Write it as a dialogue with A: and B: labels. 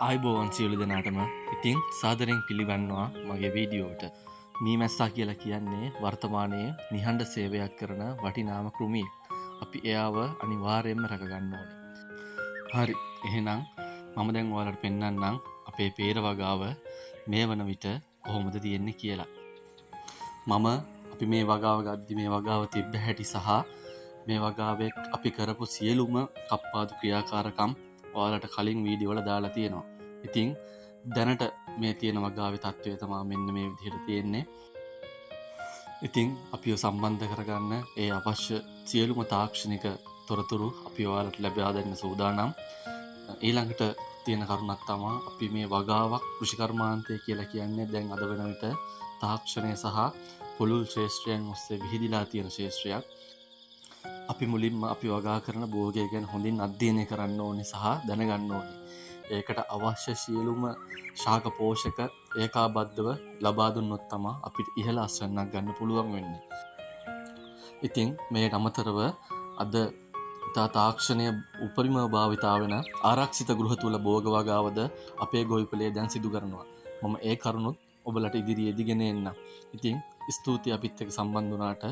A: ආයිබෝවන් සියලු දෙනාටම ඉතින් සාදරයෙන් පිළිගන්නවා මගේ වීඩියෝට. මීමැස්සා කියලා කියන්නේ වර්තමානයේ නිහඬ සේවයක් කරන වටිනාම කෘමියෙක්. අපි එයාව අනිවාර්යයෙන්ම රැකගන්න ඕනේ. හරි, එහෙනම් මම දැන් ඔයාලට පෙන්නන්නම් අපේ peer වගාව මේ වන විට කොහොමද තියෙන්නේ කියලා. අපි මේ වගාව ගද්දි මේ වගාව තිබ්බ හැටි සහ මේ වගාවේ අපි කරපු සියලුම කප්පාදු ක්‍රියාකාරකම් ඔයාලට කලින් වීඩියෝ වල දාලා තියෙනවා. ඉතින් දැනට මේ තියෙන වගාවේ තත්ත්වය තමයි මෙන්න මේ විදිහට තියෙන්නේ. ඉතින් අපිව සම්බන්ධ කරගන්න ඒ අවශ්‍ය සියලුම තාක්ෂණික තොරතුරු අපි ඔයාලට ලැබා දෙන්න සූදානම්. ඊළඟට තියෙන කරුණක් තමයි අපි මේ වගාවක් කෘෂිකර්මාන්තය කියලා කියන්නේ දැන් අද වෙන විට තාක්ෂණය සහ පුළුල් ශාස්ත්‍රයන් ඔස්සේ විහිදිලා තියෙන ශාස්ත්‍රයක්. අපි මුලින්ම අපි වගා කරන භෝගය ගැන හොඳින් අධ්‍යයනය කරන්න ඕනේ සහ දැනගන්න ඕනේ. ඒකට අවශ්‍ය සියලුම ශාක පෝෂක ඒකාබද්ධව ලබා දුන්නොත් තමයි අපිට ඉහළ අස්වැන්නක් ගන්න පුළුවන් වෙන්නේ. ඉතින් මේකට අමතරව අද තාක්ෂණය උපරිම භාවිතා වෙන ආරක්ෂිත ගෘහ තුල භෝග වගාවද අපේ ගොවිපලේ දැන් සිදු කරනවා. මම ඒ කරුණුත් ඔබලට ඉදිරියේ දිගෙන එන්න. ඉතින් ස්තුතියි අපිත් එක්ක සම්බන්ධ වුණාට.